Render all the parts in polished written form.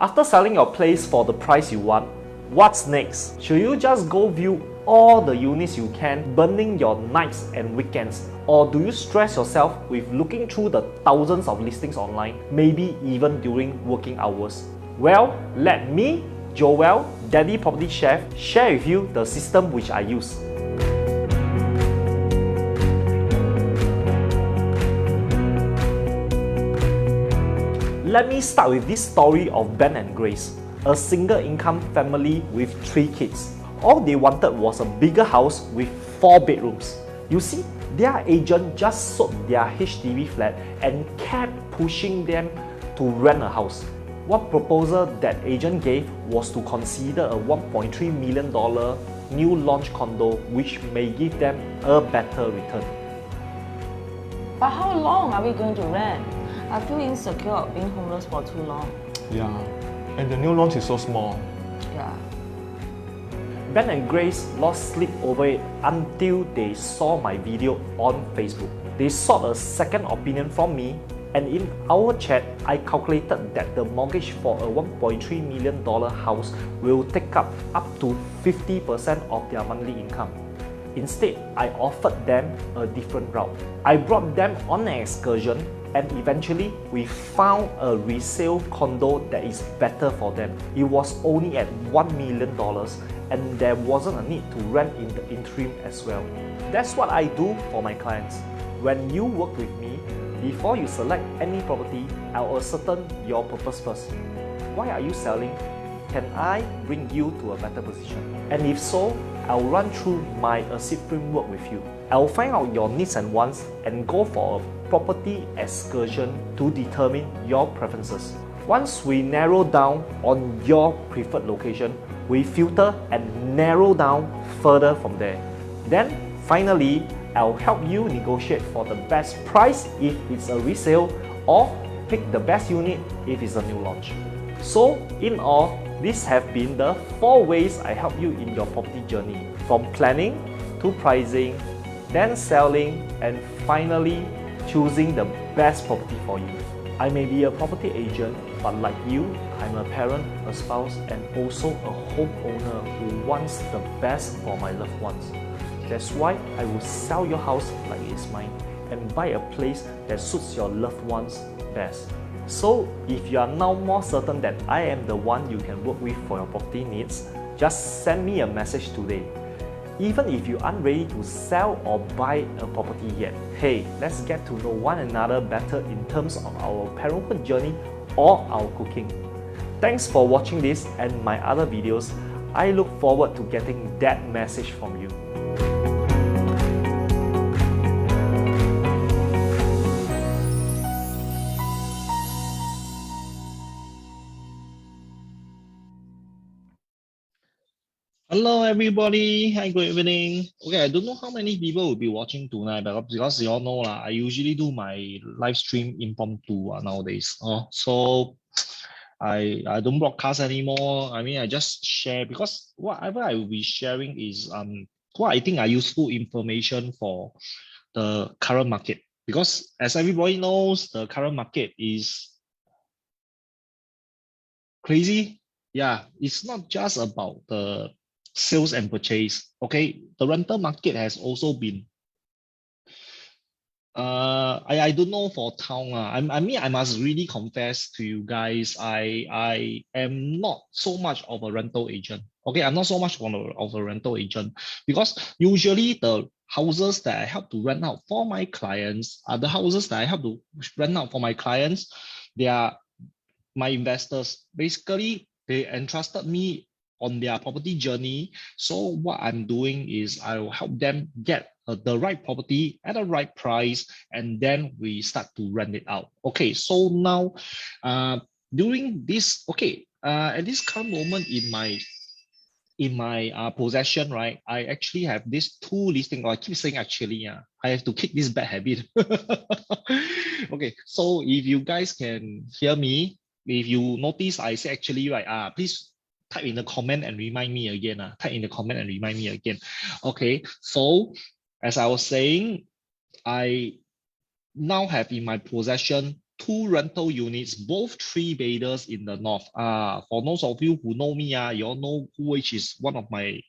After selling your place for the price you want, what's next? Should you just go view all the units you can, burning your nights and weekends? Or do you stress yourself with looking through the thousands of listings online, maybe even during working hours? Well, let me, Joel, Daddy Property Chef, share with you the system which I use. Let me start with this story of Ben and Grace, a single income family with 3 kids. All they wanted was a bigger house with 4 bedrooms. You see, their agent just sold their HDB flat and kept pushing them to rent a house. One proposal that agent gave was to consider a $1.3 million new launch condo, which may give them a better return. But how long are we going to rent? I feel insecure of being homeless for too long. Yeah, and the new launch is so small. Yeah. Ben and Grace lost sleep over it until they saw my video on Facebook. They sought a second opinion from me, and in our chat, I calculated that the mortgage for a $1.3 million house will take up to 50% of their monthly income. Instead, I offered them a different route. I brought them on an excursion, and eventually we found a resale condo that is better for them. It was only at $1 million, and there wasn't a need to rent in the interim as well. That's what I do for my clients. When you work with me, before you select any property, I'll ascertain your purpose first. Why are you selling? Can I bring you to a better position? And if so, I'll run through my ASIP framework with you. I'll find out your needs and wants and go for a property excursion to determine your preferences. Once we narrow down on your preferred location, we filter and narrow down further from there. Then, finally, I'll help you negotiate for the best price if it's a resale, or pick the best unit if it's a new launch. So, in all, these have been the 4 ways I help you in your property journey, from planning to pricing, then selling, and finally choosing the best property for you. I may be a property agent, but like you, I'm a parent, a spouse, and also a homeowner who wants the best for my loved ones. That's why I will sell your house like it's mine and buy a place that suits your loved ones best. So, if you are now more certain that I am the one you can work with for your property needs, just send me a message today. Even if you aren't ready to sell or buy a property yet, hey, let's get to know one another better in terms of our parenthood journey or our cooking. Thanks for watching this and my other videos. I look forward to getting that message from you. Hello everybody, hi, good evening. Okay, I don't know how many people will be watching tonight, but because you all know I usually do my live stream impromptu nowadays. So I don't broadcast anymore. I mean, I just share, because whatever I will be sharing is what I think are useful information for the current market. Because as everybody knows, the current market is crazy. Yeah, it's not just about the sales and purchase. Okay, the rental market has also been I don't know for town. I mean, I must really confess to you guys, I am not so much of a rental agent. Okay, I'm not so much of a rental agent, because usually the houses that I help to rent out for my clients are the houses that I help to rent out for my clients. They are my investors. Basically, they entrusted me on their property journey. So what I'm doing is I will help them get the right property at the right price, and then we start to rent it out. Okay, so now during this, at this current moment in my possession, right, I actually have these 2 listings. I keep saying actually, I have to kick this bad habit. Okay, so if you guys can hear me, if you notice I say actually, right, please type in the comment and remind me again. Type in the comment and remind me again. Okay, so as I was saying, I now have in my possession two rental units, both three beders in the north. For those of you who know me, you all know which is one of my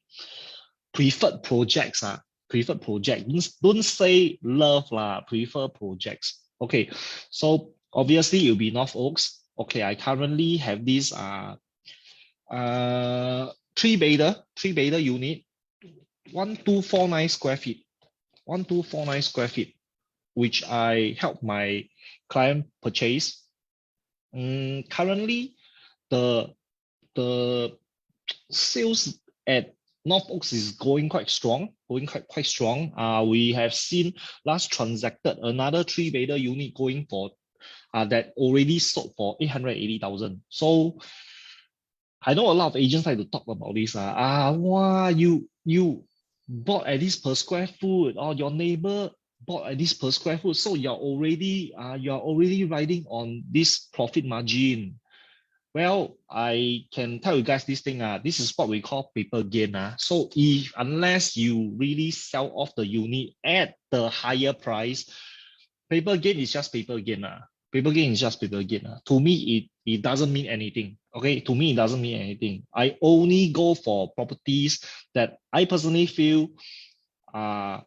preferred projects. Preferred project. Don't say love lah, prefer projects. Okay, so obviously it'll be North Oaks. Okay, I currently have this three bedder unit, 1249 square feet. 1249 square feet, which I help my client purchase. Currently, the sales at North Oaks is going quite strong, quite strong. We have seen last transacted another three bedder unit going for that already sold for 880,000. So I know a lot of agents like to talk about this. Wow, you bought at this per square foot, or your neighbor bought at this per square foot, so you're already riding on this profit margin. Well, I can tell you guys this thing. This is what we call paper gain. So unless you really sell off the unit at the higher price, paper gain is just paper gain. Paper gain is just paper gain. To me, it doesn't mean anything. Okay, to me, it doesn't mean anything. I only go for properties that I personally feel are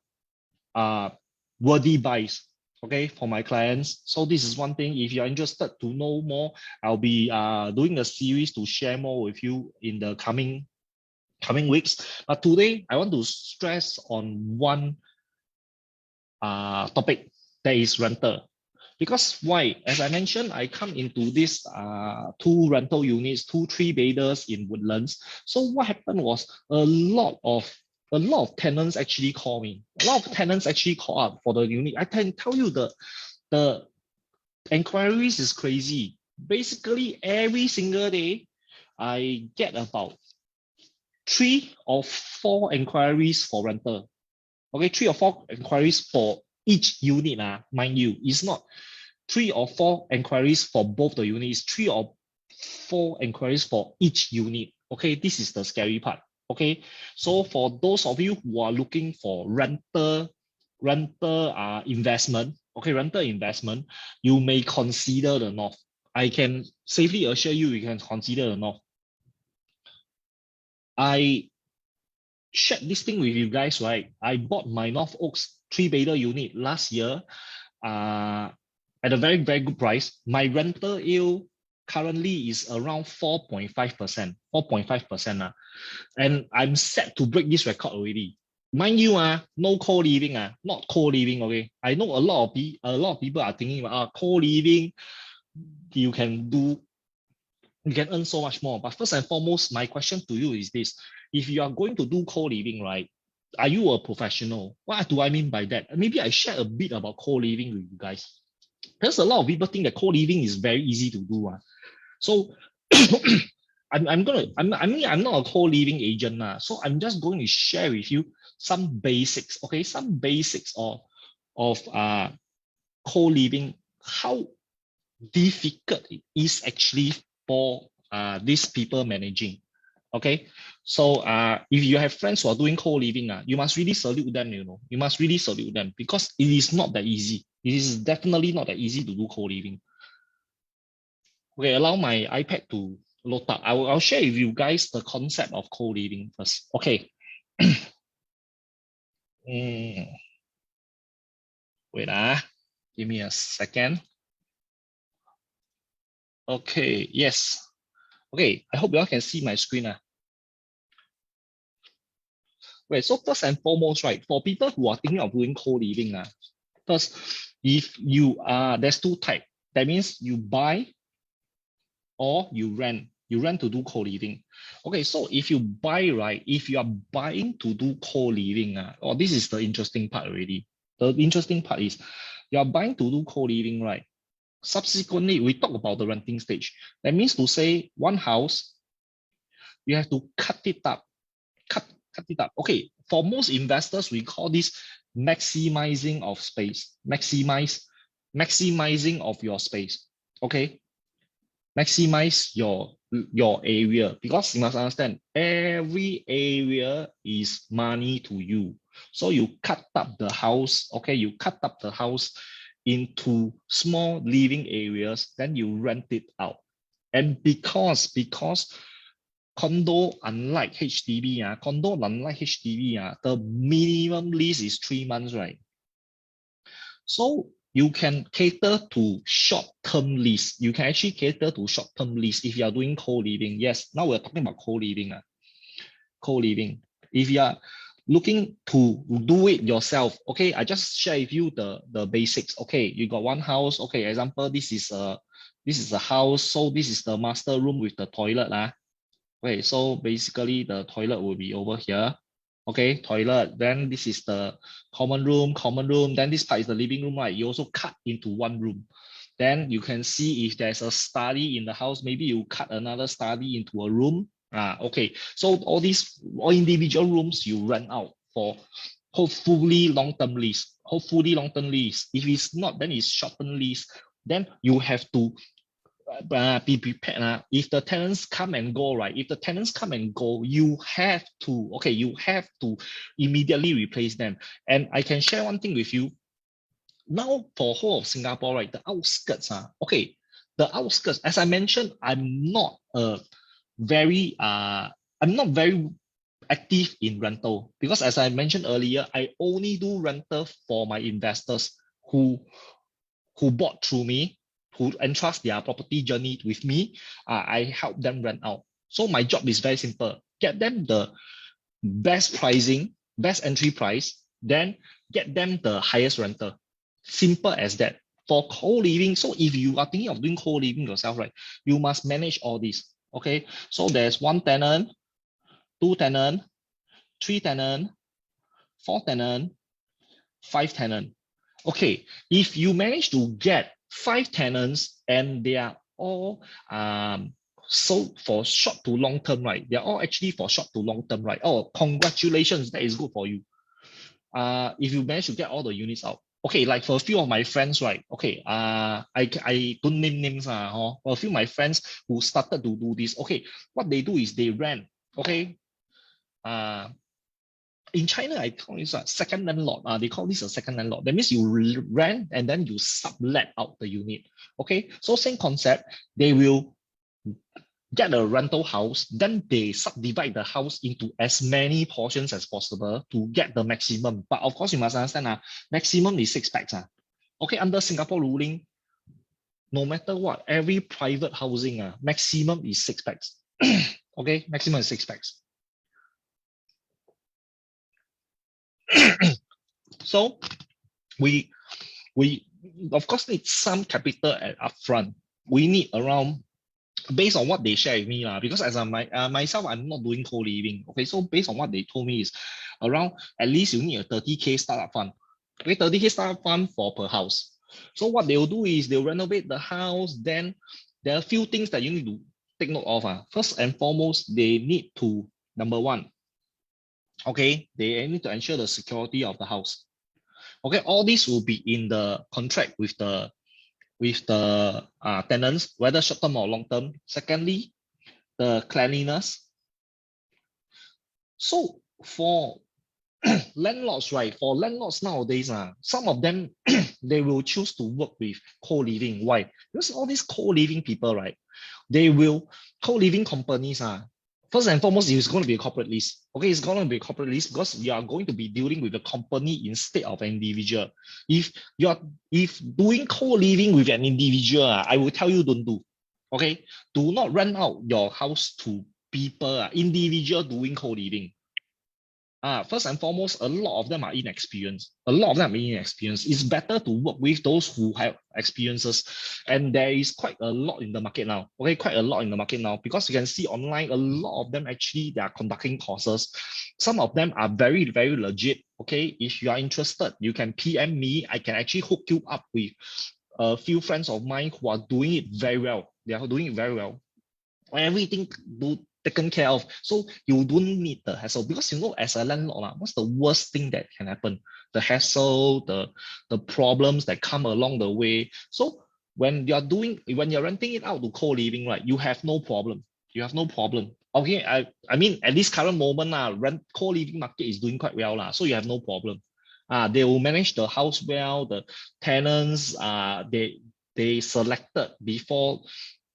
worthy buys. Okay, for my clients. So this is one thing. If you're interested to know more, I'll be doing a series to share more with you in the coming weeks. But today, I want to stress on one topic, that is rental. Because why? As I mentioned, I come into this two rental units, three beders in Woodlands. So what happened was a lot of tenants actually call me. A lot of tenants actually call up for the unit. I can tell you the inquiries is crazy. Basically, every single day, I get about 3 or 4 inquiries for rental. Okay, 3 or 4 inquiries for each unit. Mind you, it's not 3 or 4 inquiries for both the units, 3 or 4 inquiries for each unit. Okay, this is the scary part. Okay, so for those of you who are looking for rental investment, okay, rental investment, you may consider the North. I can safely assure you, you can consider the North. I shared this thing with you guys, right? I bought my North Oaks 3 bedder unit last year at a very, very good price. My rental yield currently is around 4.5%. 4.5%. And I'm set to break this record already. Mind you, no co-living, not co-living, okay? I know a lot of people are thinking about co-living, you can earn so much more. But first and foremost, my question to you is this. If you are going to do co-living, right, are you a professional? What do I mean by that? Maybe I share a bit about co-living with you guys. There's a lot of people think that co-living is very easy to do. So I'm not a co-living agent. So I'm just going to share with you some basics, okay? Some basics of co-living, how difficult it is actually for these people managing. Okay, so if you have friends who are doing co-living, you must really salute them, you must really salute them, because it is not that easy. It is definitely not that easy to do co-living. Okay, allow my iPad to load up. I'll share with you guys the concept of co-living first. Okay. Wait, give me a second. Okay, yes. Okay, I hope you all can see my screen. Right, so first and foremost, right, for people who are thinking of doing co-living, first, if you there's 2 types. That means you buy or you rent. You rent to do co-living. Okay, so if you buy, right, if you are buying to do co-living, this is the interesting part already. The interesting part is you are buying to do co-living, right? Subsequently, we talk about the renting stage. That means to say one house, you have to cut it up. Cut it up. Okay, for most investors, we call this maximizing of space. Maximizing of your space. Okay, maximize your area, because you must understand every area is money to you. So you cut up the house. Okay, you cut up the house into small living areas, then you rent it out. And because condo, unlike HDB, the minimum lease is 3 months, right? So you can cater to short-term lease. You can actually cater to short-term lease if you are doing co-living. Yes, now we're talking about co-living. Co-living. If you are looking to do it yourself, okay, I just share with you the basics. Okay, you got one house. Okay, example, this is a house. So this is the master room with the toilet. Okay, so basically the toilet will be over here. Okay, toilet. Then this is the common room. Then this part is the living room, right? You also cut into one room. Then you can see if there's a study in the house, maybe you cut another study into a room. Okay. So all individual rooms you rent out for hopefully long-term lease. If it's not, then it's short-term lease. Then you have to be prepared. If the tenants come and go, right? If the tenants come and go, you have to immediately replace them. And I can share one thing with you. Now for whole of Singapore, right? The outskirts, the outskirts. As I mentioned, I'm not very active in rental because, as I mentioned earlier, I only do rental for my investors who bought through me, who entrust their property journey with me. I help them rent out. So my job is very simple: get them the best pricing, best entry price, then get them the highest rental. Simple as that. For co-living, so if you are thinking of doing co-living yourself, right, you must manage all this. Okay, so there's 1 tenant, 2 tenant, 3 tenant, 4 tenant, 5 tenant. Okay, if you manage to get 5 tenants and they are all so for short to long term, right? They're all actually for short to long term, right? Oh, congratulations, that is good for you. If you manage to get all the units out. Okay, like for a few of my friends, right? Okay, I don't name names. For a few of my friends who started to do this, okay, what they do is they rent. Okay, in China, I call this a second landlord. They call this a second landlord. That means you rent and then you sublet out the unit. Okay, so same concept. They will get a rental house, then they subdivide the house into as many portions as possible to get the maximum. But of course, you must understand, maximum is 6 packs. Okay, under Singapore ruling, no matter what, every private housing, maximum is 6 packs. Okay, maximum is 6 packs. So we of course need some capital at upfront. We need around, based on what they share with me, because as myself, I'm not doing co-living. Okay, so based on what they told me is around at least you need a 30K startup fund. Okay, 30K startup fund for per house. So what they'll do is they'll renovate the house. Then there are a few things that you need to take note of. First and foremost, they need to, number one, okay, they need to ensure the security of the house. Okay, all this will be in the contract with the tenants, whether short term or long term. Secondly, the cleanliness. So for landlords, right? For landlords nowadays, some of them they will choose to work with co-living. Why? Because all these co-living people, right? They will co-living companies. First and foremost, it's going to be a corporate lease. Okay, it's going to be a corporate lease because you are going to be dealing with a company instead of an individual. If doing co-living with an individual, I will tell you don't do. Okay, do not rent out your house to people, individual doing co-living. First and foremost, a lot of them are inexperienced. It's better to work with those who have experiences. And there is quite a lot in the market now. Okay, quite a lot in the market now, because you can see online, a lot of them actually, they are conducting courses. Some of them are very, very legit. Okay, if you are interested, you can PM me. I can actually hook you up with a few friends of mine who are doing it very well. They are doing it very well. Everything taken care of, so you don't need the hassle. Because as a landlord, what's the worst thing that can happen? The hassle, the problems that come along the way. So when you're renting it out to co-living, right, you have no problem. Okay, I mean, at this current moment, rent co-living market is doing quite well, so you have no problem. They will manage the house well. The tenants, they selected before,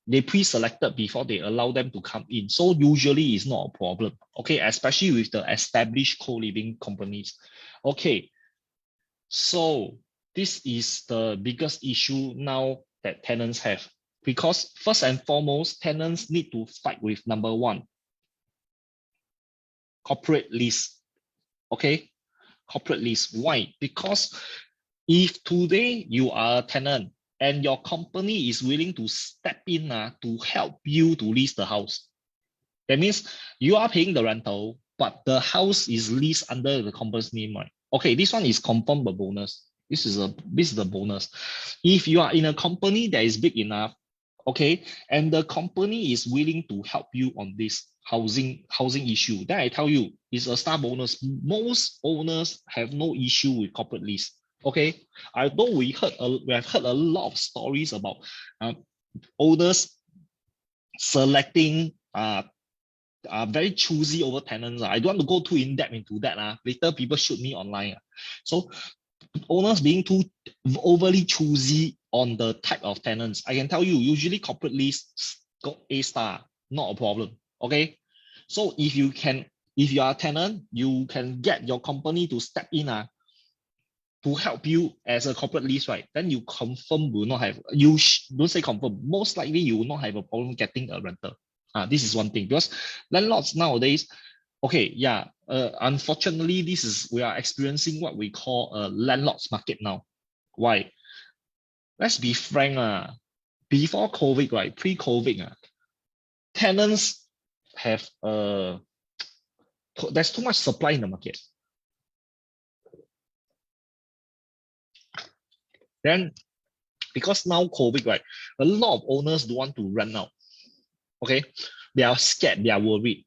they pre-selected before they allow them to come in. So usually it's not a problem, okay, especially with the established co-living companies. Okay, so this is the biggest issue now that tenants have, because first and foremost, tenants need to fight with number one, corporate lease. Okay, corporate lease. Why? Because if today you are a tenant and your company is willing to step in to help you to lease the house, that means you are paying the rental, but the house is leased under the company's name, right? Okay, this one is confirmed a bonus. This is a bonus. If you are in a company that is big enough, okay, and the company is willing to help you on this housing issue, then I tell you, it's a star bonus. Most owners have no issue with corporate lease. Okay, although we have heard a lot of stories about owners selecting very choosy over tenants. I don't want to go too in depth into that. Later people shoot me online. So owners being too overly choosy on the type of tenants, I can tell you, usually corporate lease got A star, not a problem. Okay, so if you are a tenant, you can get your company to step in to help you as a corporate lease, right? Then you confirm will not have, don't say confirm, most likely you will not have a problem getting a rental. This is one thing, because landlords nowadays, okay, yeah, unfortunately, we are experiencing what we call a landlords market now. Why? Let's be frank, before COVID, right, pre-COVID, tenants have there's too much supply in the market. Then, because now COVID, right, a lot of owners don't want to rent out. Okay, they are scared, they are worried.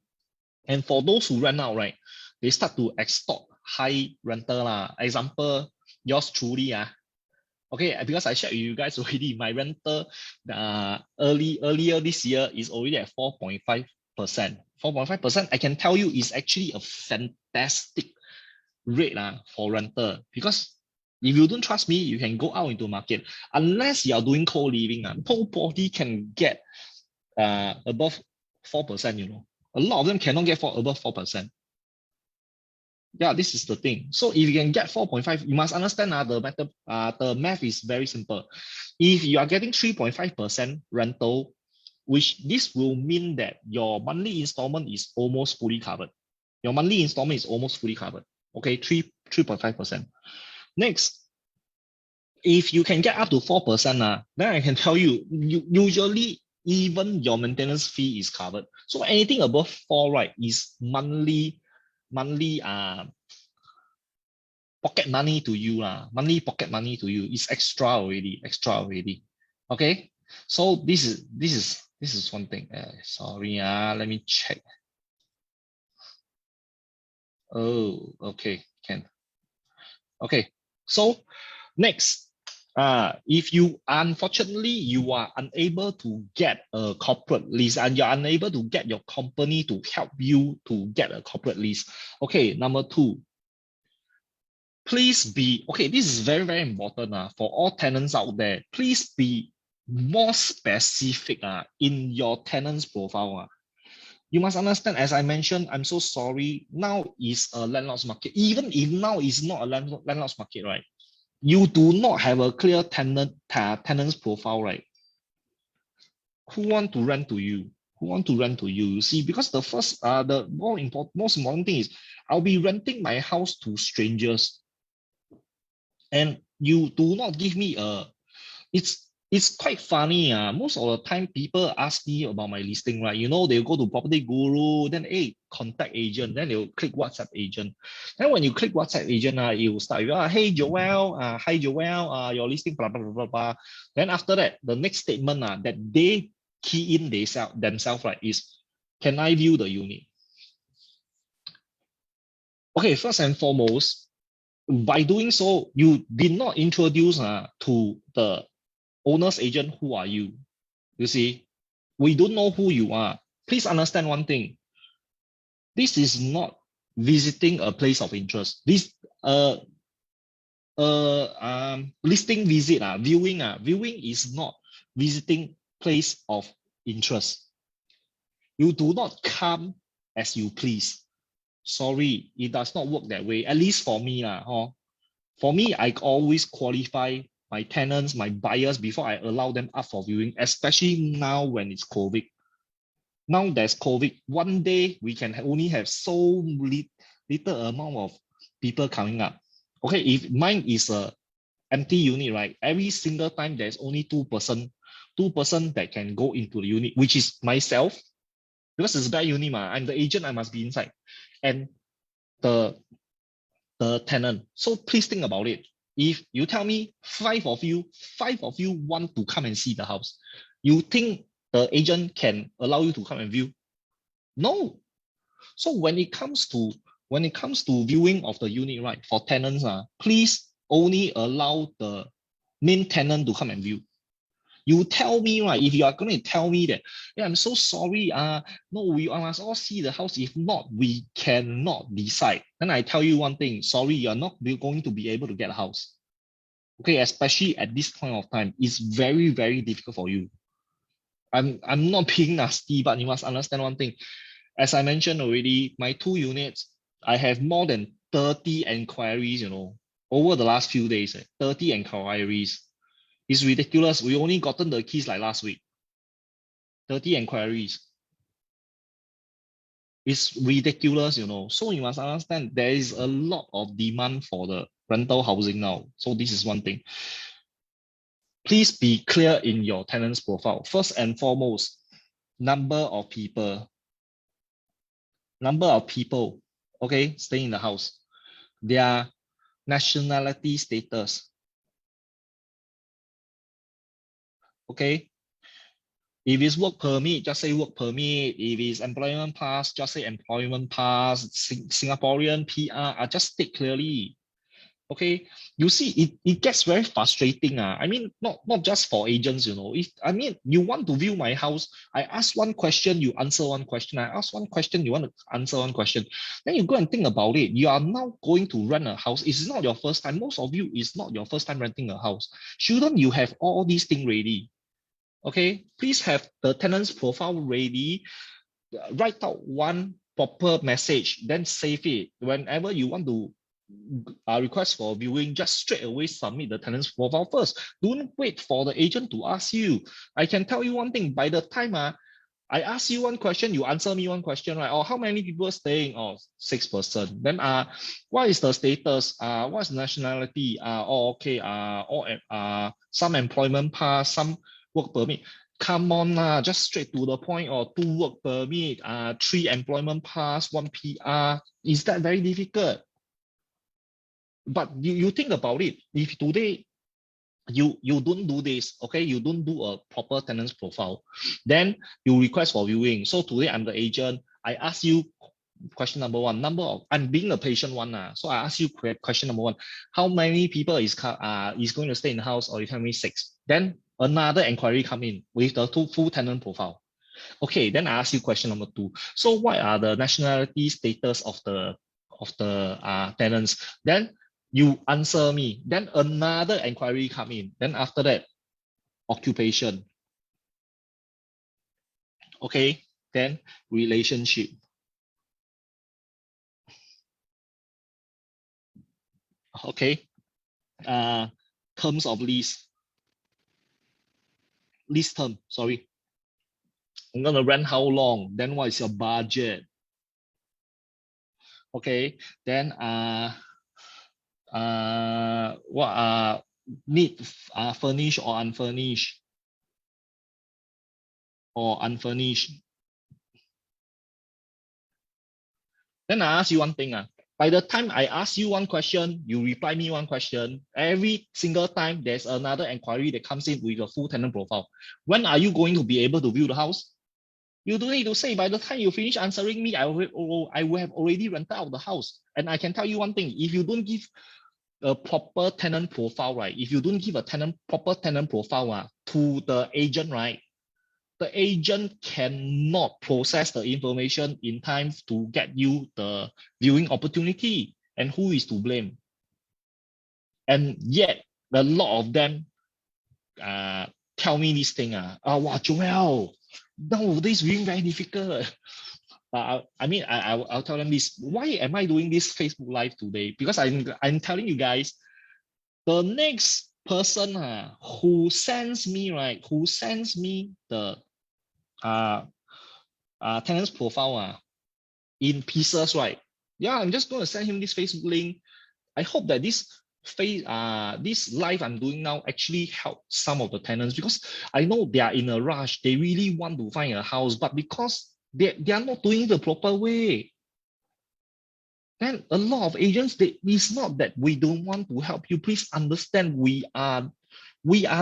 And for those who rent out, right, they start to extort high rental. Example, yours truly. Okay, because I shared with you guys already, my rental earlier this year is already at 4.5%. 4.5%, I can tell you, is actually a fantastic rate for rental. Because if you don't trust me, you can go out into market. Unless you are doing co-living, nobody can get above 4%, you know. A lot of them cannot get above 4%. Yeah, this is the thing. So if you can get 4.5, you must understand the math is very simple. If you are getting 3.5% rental, which this will mean that your monthly installment is almost fully covered. Your monthly installment is almost fully covered. Okay, 3.5%. Next, if you can get up to 4%, then I can tell you, usually even your maintenance fee is covered. So anything above 4, right, is monthly pocket money to you. Monthly pocket money to you is extra already. Okay, so this is one thing. Sorry, let me check. Oh, okay, can. Okay, so next, if you unfortunately you are unable to get a corporate lease and you're unable to get your company to help you to get a corporate lease. Okay, number 2, please be, okay, this is very, very important for all tenants out there. Please be more specific in your tenants profile. You must understand, as I mentioned, I'm so sorry, now is a landlord's market. Even if now is not a landlord's market, right? You do not have a clear tenants profile, right? Who want to rent to you? Who want to rent to you? You see, because the first, the most important thing is, I'll be renting my house to strangers, and you do not give me it's quite funny. Most of the time people ask me about my listing, right? You know, they'll go to Property Guru, then contact agent, then they'll click WhatsApp agent. Then when you click WhatsApp agent, it will start with, hey Joel, hi Joel, your listing, blah, blah, blah, blah, blah. Then after that, the next statement that they key in themselves, right, is, can I view the unit? Okay, first and foremost, by doing so, you did not introduce to the owner's agent, who are you? You see, we don't know who you are. Please understand one thing. This is not visiting a place of interest. listing visit, viewing is not visiting place of interest. You do not come as you please. Sorry, it does not work that way. At least for me, For me, I always qualify my tenants, my buyers before I allow them up for viewing, especially now when it's COVID. Now there's COVID. One day we can only have so little amount of people coming up. Okay, if mine is a empty unit, right? Every single time there's only two person that can go into the unit, which is myself, because it's a bad unit, I'm the agent, I must be inside, and the tenant. So please think about it. If you tell me five of you want to come and see the house, you think the agent can allow you to come and view? No. So when it comes to viewing of the unit, right, for tenants, please only allow the main tenant to come and view. You tell me, right, if you are going to tell me that, yeah, I'm so sorry, no, we must all see the house. If not, we cannot decide. Then I tell you one thing, sorry, you're not going to be able to get a house. Okay, especially at this point of time, it's very, very difficult for you. I'm not being nasty, but you must understand one thing. As I mentioned already, my 2 units, I have more than 30 inquiries, over the last few days, 30 inquiries. It's ridiculous. We only gotten the keys like last week. 30 inquiries. It's ridiculous, So you must understand there is a lot of demand for the rental housing now. So this is one thing. Please be clear in your tenants profile. First and foremost, number of people, okay, staying in the house. Their nationality status. Okay. If it's work permit, just say work permit. If it's employment pass, just say employment pass. Singaporean PR, just state clearly. Okay, you see, it gets very frustrating. I mean, not just for agents, If you want to view my house, I ask one question, you answer one question. I ask one question, you want to answer one question. Then you go and think about it. You are now going to rent a house. It's not your first time. Most of you, it's not your first time renting a house. Shouldn't you have all these things ready? Okay, please have the tenant's profile ready. Write out one proper message, then save it. Whenever you want to request for viewing, just straight away submit the tenant's profile first. Don't wait for the agent to ask you. I can tell you one thing, by the time I ask you one question, you answer me one question, right? Or how many people are staying? Oh, 6 person. Then what is the status? What's nationality? Okay, or some employment pass, some work permit. Come on, just straight to the point. Or 2 work permit, 3 employment pass, 1 PR. Is that very difficult? But you think about it. If today you don't do this, okay, you don't do a proper tenant's profile, then you request for viewing. So today I'm the agent. I ask you question number 1, I'm being a patient one. So I ask you question number 1, how many people is going to stay in the house? Or you tell me 6. Then another inquiry come in with the full tenant profile. Okay, then I ask you question number 2. So what are the nationality status of the tenants? Then you answer me. Then another inquiry come in. Then after that, occupation. Okay, then relationship. Okay, terms of lease term, sorry. I'm gonna rent how long? Then what is your budget? Okay, then what need furnished or unfurnished? Then I ask you one thing. By the time I ask you one question, you reply me one question. Every single time there's another inquiry that comes in with a full tenant profile. When are you going to be able to view the house? You don't need to say, by the time you finish answering me, I will have already rented out the house. And I can tell you one thing, if you don't give a proper tenant profile, right? If you don't give a proper tenant profile to the agent, right? The agent cannot process the information in time to get you the viewing opportunity. And who is to blame? And yet a lot of them tell me this thing, wow, Joel, nowadays viewing very difficult. I mean, I'll tell them this. Why am I doing this Facebook Live today? Because I'm telling you guys, the next person who sends me, right, who sends me the tenants profile in pieces, right? Yeah, I'm just going to send him this Facebook link. I hope that this live I'm doing now actually help some of the tenants, because I know they are in a rush. They really want to find a house, but because they are not doing the proper way, then a lot of agents, it's not that we don't want to help you. Please understand, we are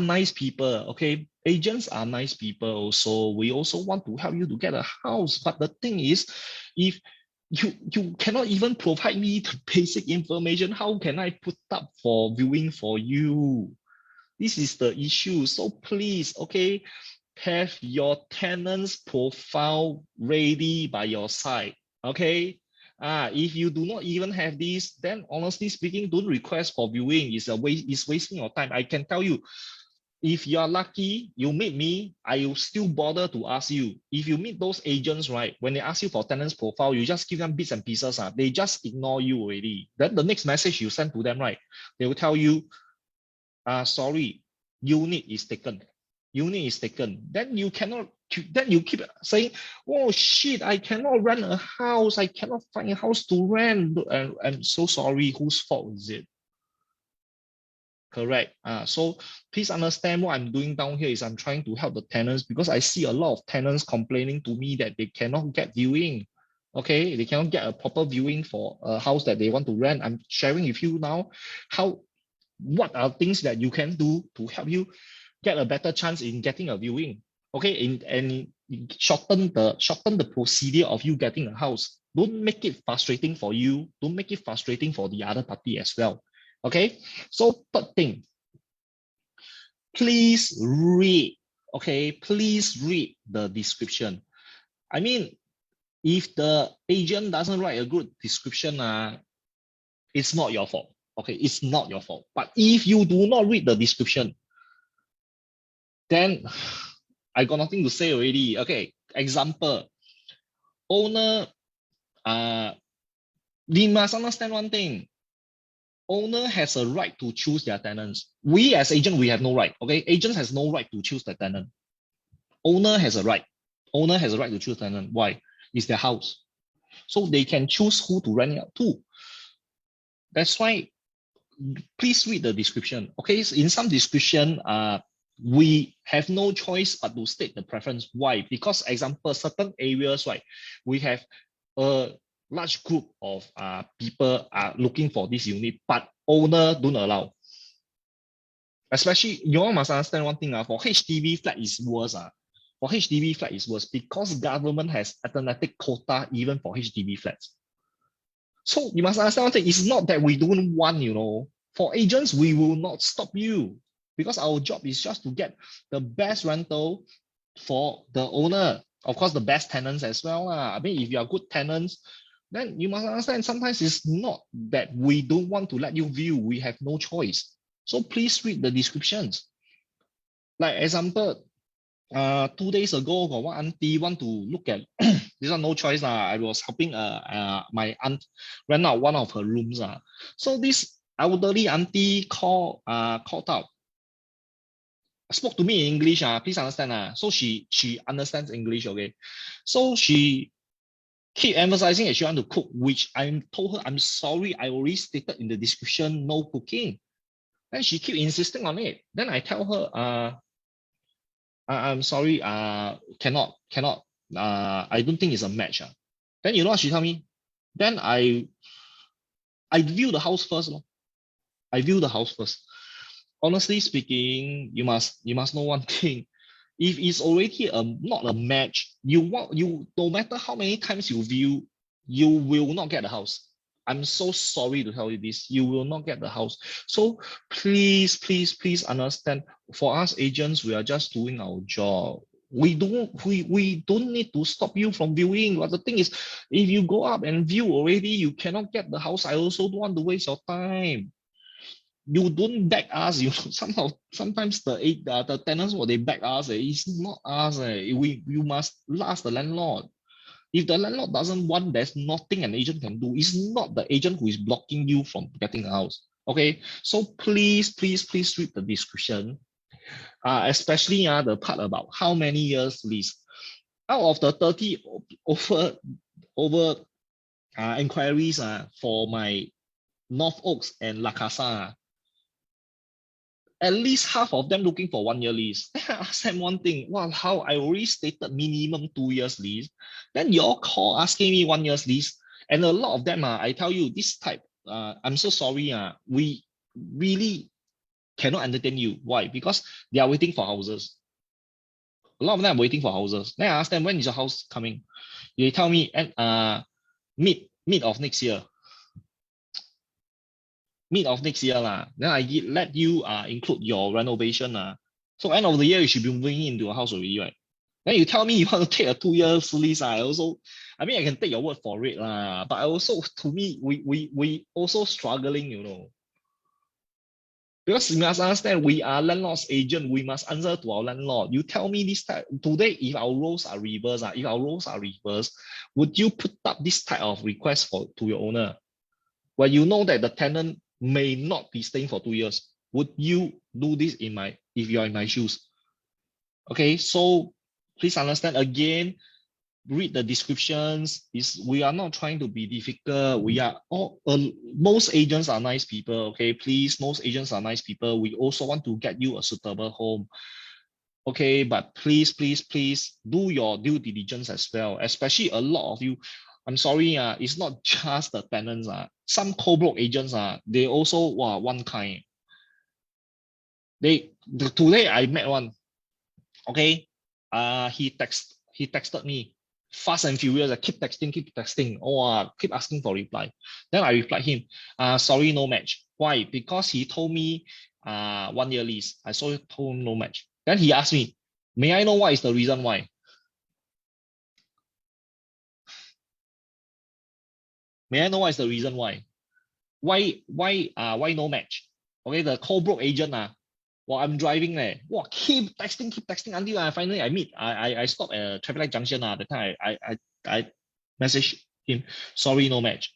nice people, okay? Agents are nice people also. We also want to help you to get a house. But the thing is, if you cannot even provide me the basic information, how can I put up for viewing for you? This is the issue. So please, okay, have your tenant's profile ready by your side, okay? If you do not even have this, then honestly speaking, don't request for viewing. It's wasting your time. I can tell you, if you are lucky, you meet me, I will still bother to ask you. If you meet those agents, right, when they ask you for tenants profile, you just give them bits and pieces. They just ignore you already. Then the next message you send to them, right, they will tell you, sorry, unit is taken. Unit is taken. Then you keep saying, oh shit, I cannot rent a house. I cannot find a house to rent. I'm so sorry. Whose fault is it? Correct. So please understand what I'm doing down here is I'm trying to help the tenants, because I see a lot of tenants complaining to me that they cannot get viewing. Okay, they cannot get a proper viewing for a house that they want to rent. I'm sharing with you now what are things that you can do to help you get a better chance in getting a viewing. Okay, and shorten the procedure of you getting a house. Don't make it frustrating for you. Don't make it frustrating for the other party as well. Okay, so third thing, please read. Okay, please read the description. I mean, if the agent doesn't write a good description, it's not your fault. Okay, it's not your fault. But if you do not read the description, then I got nothing to say already. Okay, example, owner, we must understand one thing. Owner has a right to choose their tenants. We as agent, we have no right. Okay, agents has no right to choose the tenant. Owner has a right. Owner has a right to choose tenant. Why? It's their house. So they can choose who to rent it out to. That's why, please read the description. Okay, so in some description, we have no choice but to state the preference. Why? Because example, certain areas, right, we have a large group of people are looking for this unit, but owner don't allow. Especially, you all must understand one thing, for HDB flat is worse. For HDB flat is worse because government has automatic quota even for HDB flats. So you must understand one thing, it's not that we don't want, for agents, we will not stop you, because our job is just to get the best rental for the owner. Of course, the best tenants as well. I mean, if you are good tenants, then you must understand sometimes it's not that we don't want to let you view. We have no choice. So please read the descriptions. Like example, 2 days ago, got one auntie want to look at this one, no choice. I was helping my aunt rent out one of her rooms. So this elderly auntie called out, spoke to me in English. Please understand. So she understands English, okay? So she keep emphasizing that she want to cook, which I told her, I'm sorry, I already stated in the description, no cooking. Then she keep insisting on it. Then I tell her, I'm sorry, cannot. I don't think it's a match. Then you know what she tell me? Then I view the house first. I view the house first. Honestly speaking, you must know one thing. If it's already not a match, you no matter how many times you view, you will not get the house. I'm so sorry to tell you this. You will not get the house. So please understand. For us agents, we are just doing our job. We don't need to stop you from viewing. But the thing is, if you go up and view already, you cannot get the house. I also don't want to waste your time. you don't back us. You sometimes the tenants what they back us. It's not us. You must ask the landlord. If the landlord doesn't want, there's nothing an agent can do. It's not the agent who is blocking you from getting a house. Okay, so please read the description, especially the part about how many years lease. Out of the 30 over inquiries for my North Oaks and La Casa, at least half of them looking for 1 year lease. Then I asked them one thing, wow, how I already stated minimum 2 years lease. Then you all call asking me 1 year's lease. And a lot of them, I tell you, this type, I'm so sorry, we really cannot entertain you. Why? Because they are waiting for houses. A lot of them are waiting for houses. Then I ask them, when is your house coming? They tell me, mid of next year. Mid of next year lah. Then I let you include your renovation lah. So end of the year you should be moving into a house already, right? Then you tell me you want to take a 2 years lease. I mean I can take your word for it lah. But I also, to me, we also struggling, you know. Because you must understand, we are landlord's agent. We must answer to our landlord. You tell me this type today, if our roles are reversed, would you put up this type of request to your owner? Well, you know that the tenant may not be staying for 2 years. Would you do this if you're in my shoes? Okay, so please understand again, read the descriptions. We are not trying to be difficult. We are most agents are nice people. Okay, please, most agents are nice people. We also want to get you a suitable home. Okay, but please do your due diligence as well. Especially a lot of you, I'm sorry, it's not just the tenants. Some co-broke agents, they also one kind. Today I met one. Okay, he texted me fast and furious. I keep texting. Keep asking for reply. Then I replied him, sorry, no match. Why? Because he told me 1 year lease. I told him no match. Then he asked me, may I know what is the reason why? May I know what is the reason why? Why no match? Okay, the co-broke agent while I'm driving keep texting until finally I stopped at a traffic light junction that time I messaged him, sorry, no match.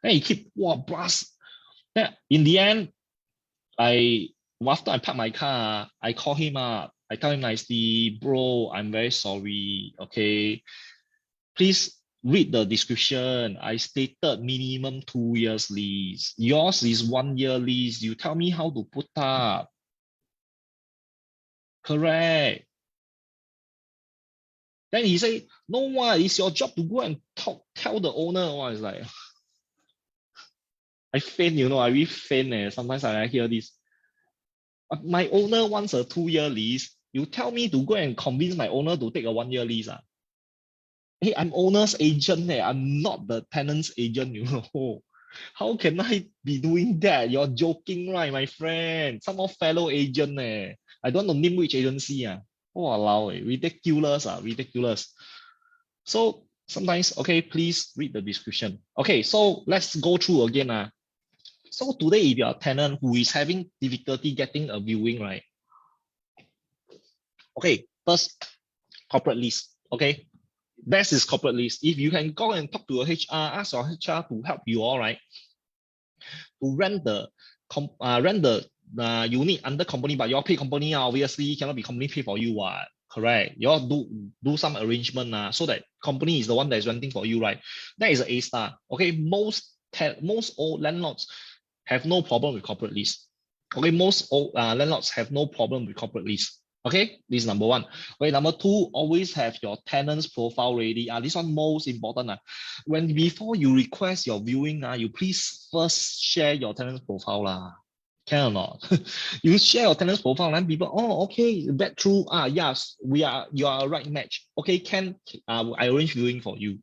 Then he keep blast. Then in the end, after I park my car, I call him up. I tell him nicely, bro, I'm very sorry. Okay, please read the description. I stated minimum 2 years lease. Yours is 1 year lease. You tell me how to put up. Correct. Then he say, no, it's your job to go and tell the owner. It's like, I faint, you know, I really faint. Sometimes I hear this. My owner wants a 2 year lease. You tell me to go and convince my owner to take a 1 year lease. Hey, I'm owner's agent. I'm not the tenant's agent, you know. How can I be doing that? You're joking, right, my friend? Some of fellow agent. I don't want to name which agency. Walao, ridiculous. So sometimes, okay, please read the description. Okay, so let's go through again. So today, if you're a tenant who is having difficulty getting a viewing, right? Okay, first, corporate lease. Okay, best is corporate lease. If you can go and talk to your HR, ask your HR to help you, all right, to rent the unit under company, but your pay company obviously cannot be company pay for you. Correct. You all do some arrangement so that company is the one that is renting for you, right? That is an A star. Okay, most old landlords have no problem with corporate lease. Okay, most old landlords have no problem with corporate lease. Okay, this is number one. Okay, number two, always have your tenants profile ready. This one most important. Before you request your viewing, you please first share your tenants profile. Can or not? You share your tenants profile and people, okay, that true. Yes, you are a right match. Okay, I arrange viewing for you.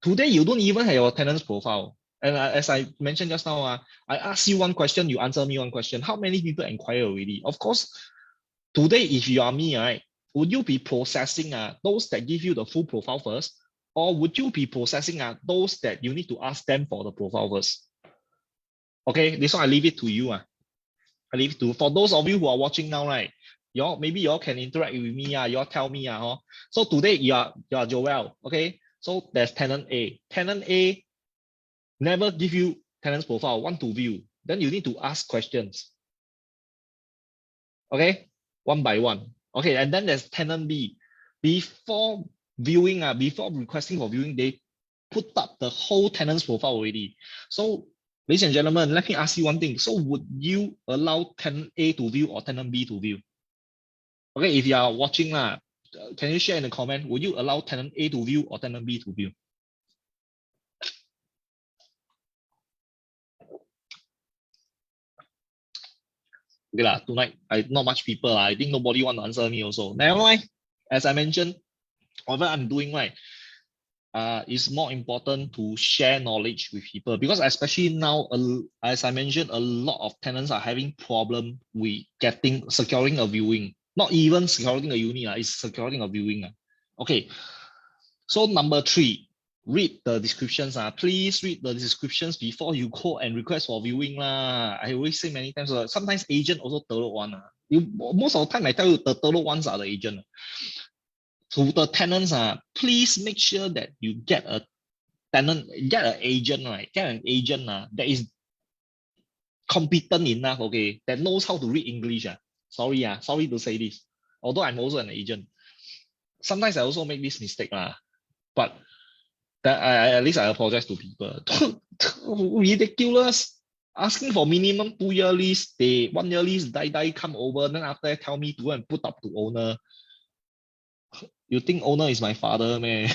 Today, you don't even have your tenants profile. And as I mentioned just now, I ask you one question, you answer me one question. How many people inquire already? Of course, today, if you are me, right, would you be processing those that give you the full profile first? Or would you be processing those that you need to ask them for the profile first? Okay, this one I leave it to you. I leave to. For those of you who are watching now, right? Maybe y'all can interact with me. Y'all tell me. So today you are Joel. Okay. So there's tenant A. Tenant A never give you tenants profile, want to view. Then you need to ask questions. Okay, one by one. Okay, and then there's tenant B. Before viewing, before requesting for viewing, they put up the whole tenant's profile already. So, ladies and gentlemen, let me ask you one thing. So, would you allow tenant A to view or tenant B to view? Okay, if you are watching, can you share in the comment? Would you allow tenant A to view or tenant B to view? Okay, tonight not much people. I think nobody want to answer me also. Never mind. As I mentioned, whatever I'm doing, right, it's more important to share knowledge with people, because especially now, as I mentioned, a lot of tenants are having problem with securing a viewing. Not even securing a unit, it's securing a viewing. Okay, so number 3, read the descriptions. Please read the descriptions before you go and request for viewing. I always say many times, sometimes agent also teruk one. Most of the time I tell you the teruk ones are the agent. So the tenants, please make sure that you get a tenant, get an agent, right? Get an agent that is competent enough, okay, that knows how to read English. Sorry to say this. Although I'm also an agent, sometimes I also make this mistake, but that at least I apologize to people. Ridiculous. Asking for minimum 2-year lease, 1-year lease, die come over, then after that tell me to go and put up to owner. You think owner is my father, man?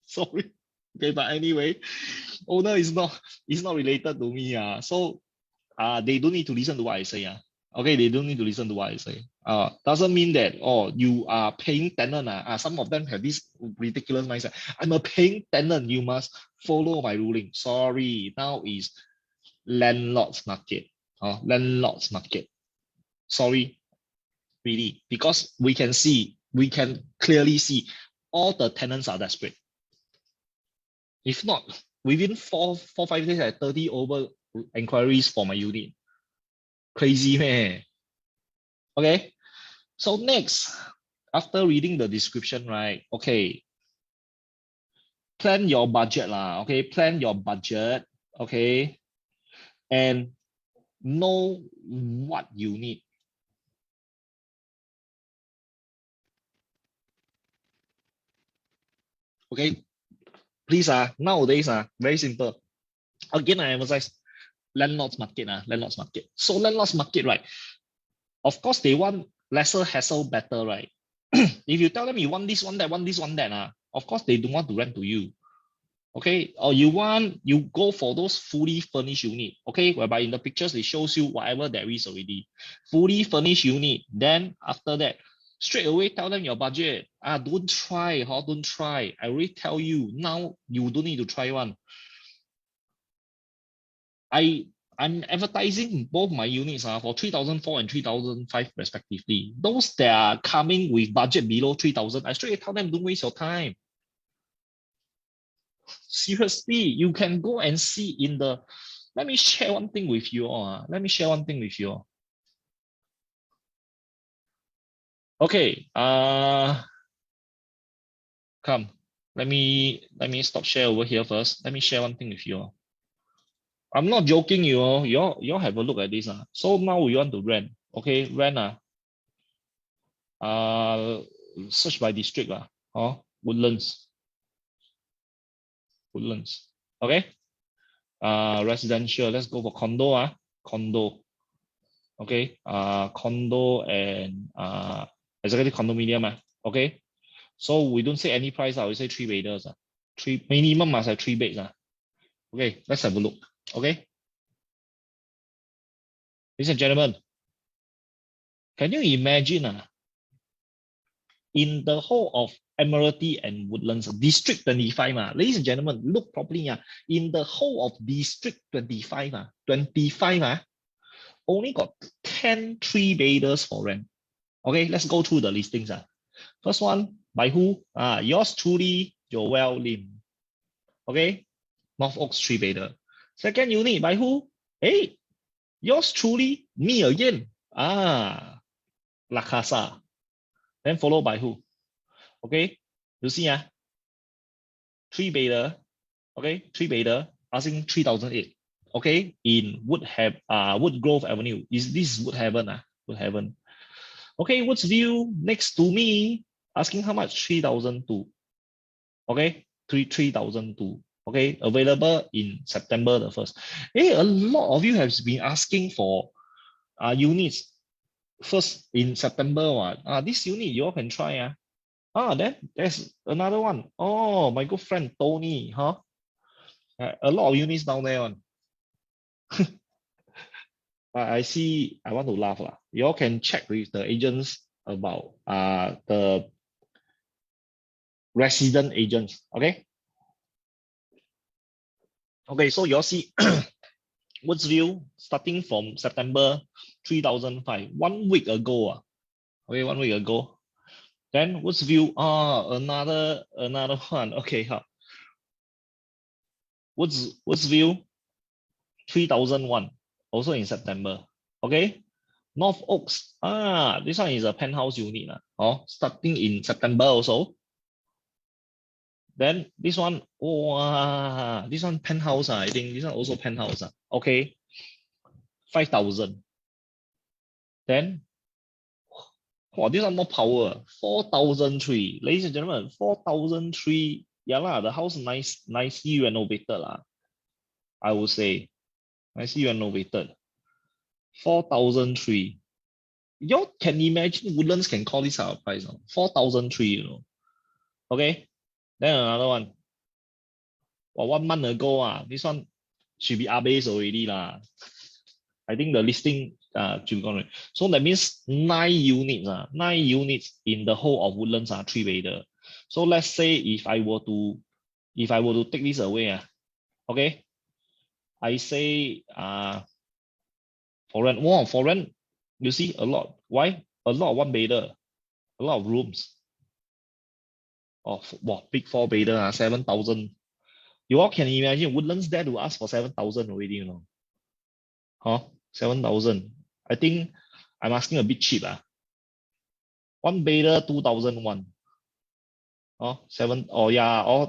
Sorry. Okay, but anyway, owner is not related to me. So they don't need to listen to what I say. Okay, they don't need to listen to what I say. Doesn't mean that you are paying tenant. Some of them have this ridiculous mindset. I'm a paying tenant. You must follow my ruling. Sorry, now is landlords market. Landlords market. Sorry, really, because we can clearly see all the tenants are desperate. If not, within 4-5 days, I had 30 over inquiries for my unit. Crazy, man. Okay. So next, after reading the description, right? Okay. Plan your budget, okay? Plan your budget, okay? And know what you need. Okay. Please, nowadays, very simple. Again, I emphasize landlords market, landlords market. So landlords market, right? Of course, they want lesser hassle, better, right? If you tell them you want this, want that, want this, want that, of course they don't want to rent to you. Okay, or you go for those fully furnished unit, okay, whereby in the pictures it shows you whatever there is already. Fully furnished unit. Then after that, straight away tell them your budget. Don't try, don't try. I already tell you now, you don't need to try one. I'm advertising both my units for 3,004 and 3,005 respectively. Those that are coming with budget below 3,000, I straight tell them don't waste your time. Seriously, you can go and see in the. Let me share one thing with you all. Let me share one thing with you all. Okay. Come. Let me stop share over here first. Let me share one thing with you all. I'm not joking, you all. You all have a look at this. So now we want to rent. Okay, rent. Search by district. Woodlands. Woodlands. Okay. Residential. Let's go for condo. Condo. Okay. Condo and executive condominium. Okay. So we don't say any price. We say 3 bedrooms. Minimum must have 3 beds. Okay. Let's have a look. Okay. Ladies and gentlemen, can you imagine in the whole of Admiralty and Woodlands, District 25, ladies and gentlemen, look properly. In the whole of District 25, 25, only got 10 3-beders for rent. Okay, let's go through the listings. First one, by who? Yours truly, Joel Lim. Okay, North Oaks 3-bedder. Second unit, by who? Hey, Yours truly, me again. La Casa. Then followed by who? Okay, you see, 3 bedder, okay, 3 bedder, asking 3,008. Okay, in Woodgrove Avenue. This is Woodhaven, Woodhaven. Okay, Woodsview next to me, asking how much? 3,002. Okay, 3,002. Okay, available in September the 1st. Hey, a lot of you have been asking for units first in September. This unit you all can try. Then there's another one. Oh, my good friend Tony, huh? A lot of units down there on. I see. I want to laugh lah. You all can check with the agents about the resident agents. Okay. Okay. So you all see Woodsview starting from September 3005. 1 week ago. Okay, 1 week ago. Then Woodsview. Another one. Okay. Woodsview 3001. Also in September. Okay. North Oaks. This one is a penthouse unit. Starting in September also. Then this one, this one penthouse. I think this one also penthouse. Okay. 5,000. Then, this one more power. 4,003. Ladies and gentlemen, 4,003. Yeah lah, the house nicely renovated lah. I would say. Nicely renovated. 4,003. You can imagine Woodlands can call this our price. 4,003, you know. Okay. Then another one. 1 month ago, this one should be base already lah. I think the listing should be gone. So that means 9 units. 9 units in the whole of Woodlands are 3-bedder. So let's say if I were to take this away, okay. I say for rent. Wow, for rent, you see a lot. Why? A lot of 1-bedder, a lot of rooms. Wow, big 4-bedder, 7,000. You all can imagine Woodlands there to ask for 7,000 already, you know. 7,000. I think I'm asking a bit cheap. 1-bedder, 2,001. All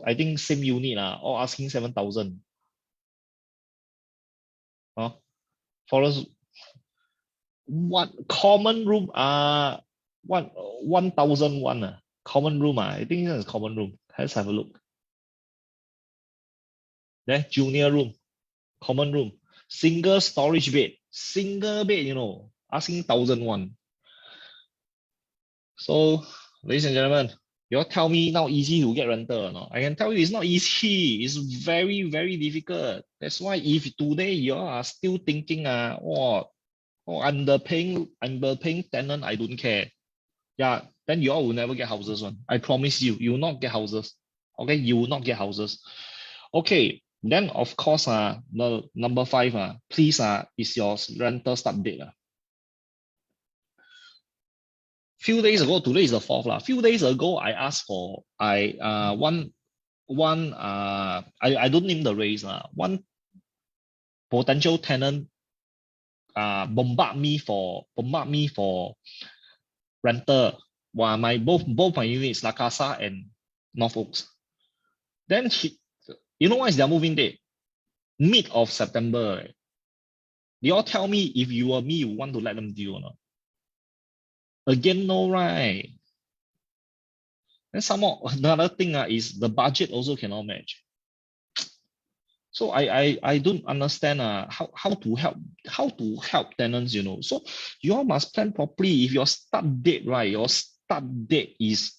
I think same unit, all asking 7,000. Forest, what common room? 1,001. Common room. I think this is common room. Let's have a look. Then junior room, common room, single storage bed, single bed, you know, asking 1,001. So, ladies and gentlemen, you all tell me now easy to get rental or not? I can tell you it's not easy. It's very, very difficult. That's why if today you all are still thinking, I'm the paying tenant, I don't care. Yeah, then you all will never get houses one. I promise you, you will not get houses. Okay, you will not get houses. Okay, then of course, the number 5, please, is your rental start date. Few days ago, today is the 4th. Few days ago, I asked for I don't name the race. One potential tenant bombard me for rental. While both my units, La Casa and North Oaks. Then you know what is their moving date? Mid of September. Right? They all tell me if you were me, you want to let them deal or not. Again, no, right? And some more, another thing is the budget also cannot match. So I don't understand how to help tenants, you know. So you all must plan properly. If your start date, right, your start date is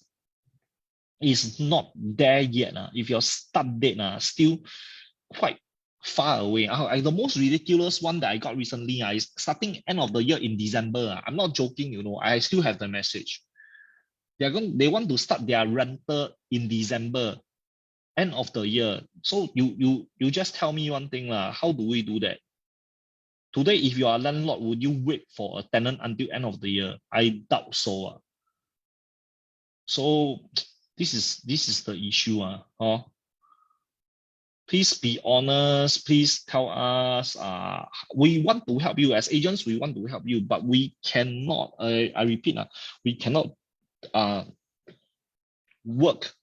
not there yet. If your start date still quite far away. The most ridiculous one that I got recently is starting end of the year in December. I'm not joking, you know. I still have the message. They want to start their rental in December, end of the year. So you just tell me one thing, how do we do that? Today, if you are a landlord, would you wait for a tenant until end of the year? I doubt so. So this is the issue. please be honest. Please tell us. We want to help you as agents. We want to help you, but we cannot. I repeat, we cannot work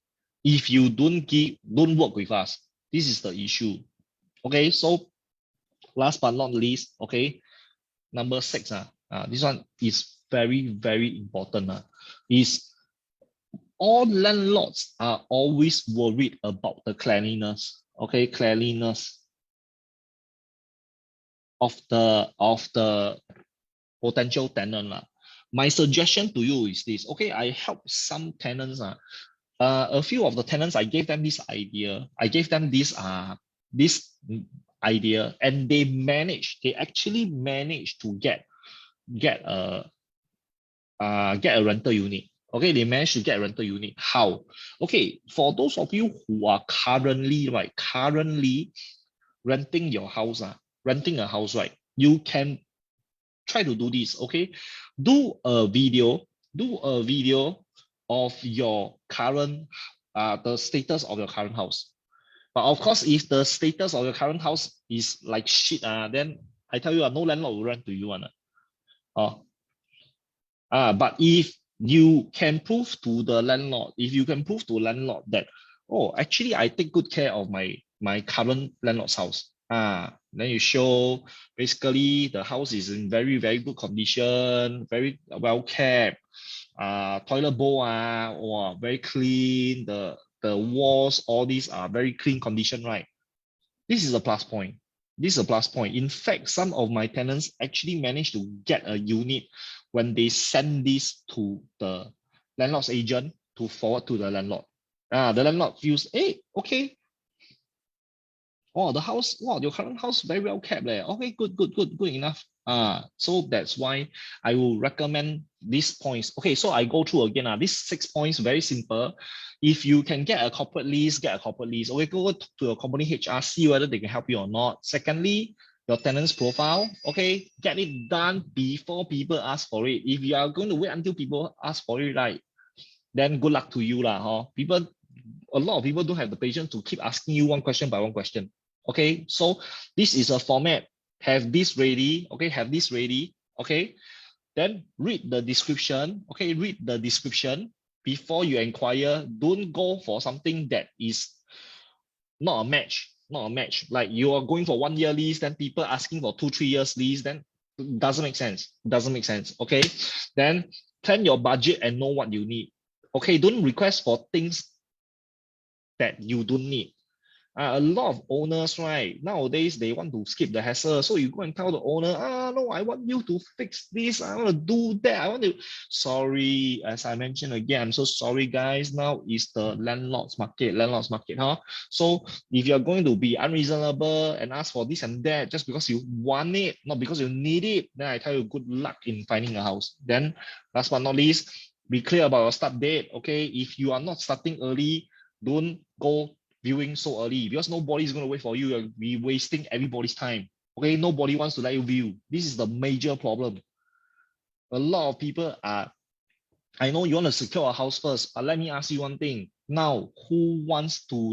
if you don't work with us. This is the issue. Okay, so last but not least, okay, number 6. This one is very, very important. Is all landlords are always worried about the cleanliness. Okay, cleanliness of the potential tenant. My suggestion to you is this. Okay, I help some tenants. A few of the tenants, I gave them this idea. I gave them this idea, and they actually managed to get a rental unit. Okay, they managed to get a rental unit. How? Okay, for those of you who are currently renting your house, renting a house, right? You can try to do this. Okay, do a video of your current the status of your current house. But of course, if the status of your current house is like shit, then I tell you, no landlord will rent to you. But if you can prove to the landlord, that, oh, actually I take good care of my current landlord's house. Then you show basically the house is in very, very good condition, very well kept. Toilet bowl very clean. The walls, all these are very clean condition, right? This is a plus point. In fact, some of my tenants actually managed to get a unit when they send this to the landlord's agent to forward to the landlord. The landlord feels, hey, okay. Oh, the house, wow, your current house very well kept there. Okay, good enough. So that's why I will recommend these points. Okay, so I go through again. These 6 points, very simple. If you can get a corporate lease, get a corporate lease. Okay, go talk to your company HR, see whether they can help you or not. Secondly, your tenants profile. Okay, get it done before people ask for it. If you are going to wait until people ask for it, right, then good luck to you lah. A lot of people don't have the patience to keep asking you one question by one question. Okay, so this is a format. Have this ready. Okay, have this ready. Okay, then read the description. Okay, read the description before you inquire. Don't go for something that is not a match. Like you are going for 1 year lease, then people asking for 2-3 years lease, then doesn't make sense. Okay, then plan your budget and know what you need. Okay, don't request for things that you don't need. A lot of owners, right, nowadays they want to skip the hassle. So you go and tell the owner, no, I want you to fix this, I want to do that, sorry, as I mentioned again, I'm so sorry guys, now is the landlords market, So if you're going to be unreasonable and ask for this and that just because you want it, not because you need it, then I tell you, good luck in finding a house. Then last but not least, be clear about your start date. Okay, if you are not starting early, don't go viewing so early, because nobody's going to wait for you. You'll be wasting everybody's time. Okay, nobody wants to let you view. This is the major problem. A lot of people are, I know you want to secure a house first, but let me ask you one thing. Now, who wants to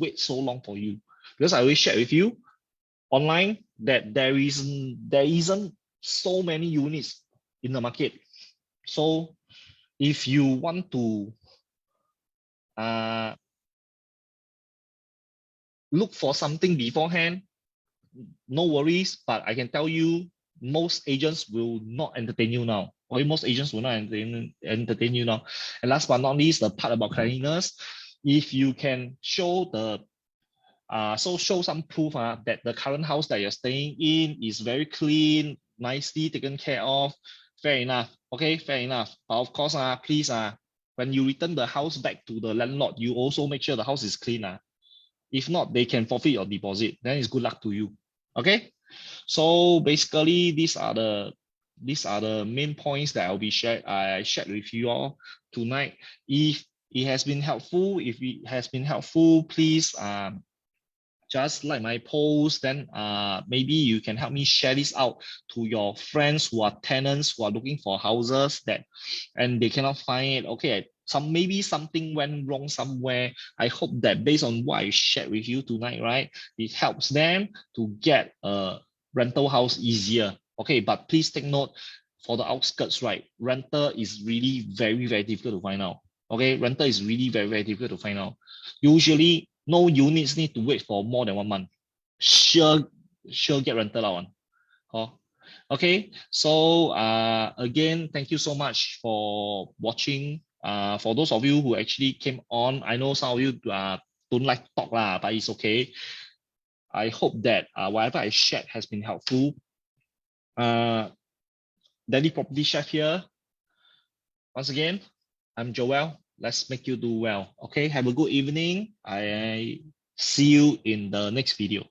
wait so long for you? Because I always share with you online that there isn't so many units in the market. So if you want to look for something beforehand, no worries, but I can tell you most agents will not entertain you now. Or most agents will not entertain you now. And last but not least, the part about cleanliness. If you can show show some proof that the current house that you're staying in is very clean, nicely taken care of, fair enough. Okay, fair enough. But of course, please, when you return the house back to the landlord, you also make sure the house is clean. If not, they can forfeit your deposit. Then it's good luck to you. Okay. So basically, these are the main points that I shared with you all tonight. If it has been helpful, please just like my post, then maybe you can help me share this out to your friends who are tenants who are looking for houses and they cannot find it. Okay, maybe something went wrong somewhere. I hope that based on what I shared with you tonight, right, it helps them to get a rental house easier. Okay, but please take note, for the outskirts, right, rental is really very, very difficult to find out. Okay, rental is really very, very difficult to find out. Usually, no units need to wait for more than 1 month. Sure get rental out one. Oh, okay, so again, thank you so much for watching. For those of you who actually came on, I know some of you don't like to talk lah, but it's okay. I hope that whatever I shared has been helpful. Daily Property Chef here. Once again, I'm Joel. Let's make you do well. Okay, have a good evening. I see you in the next video.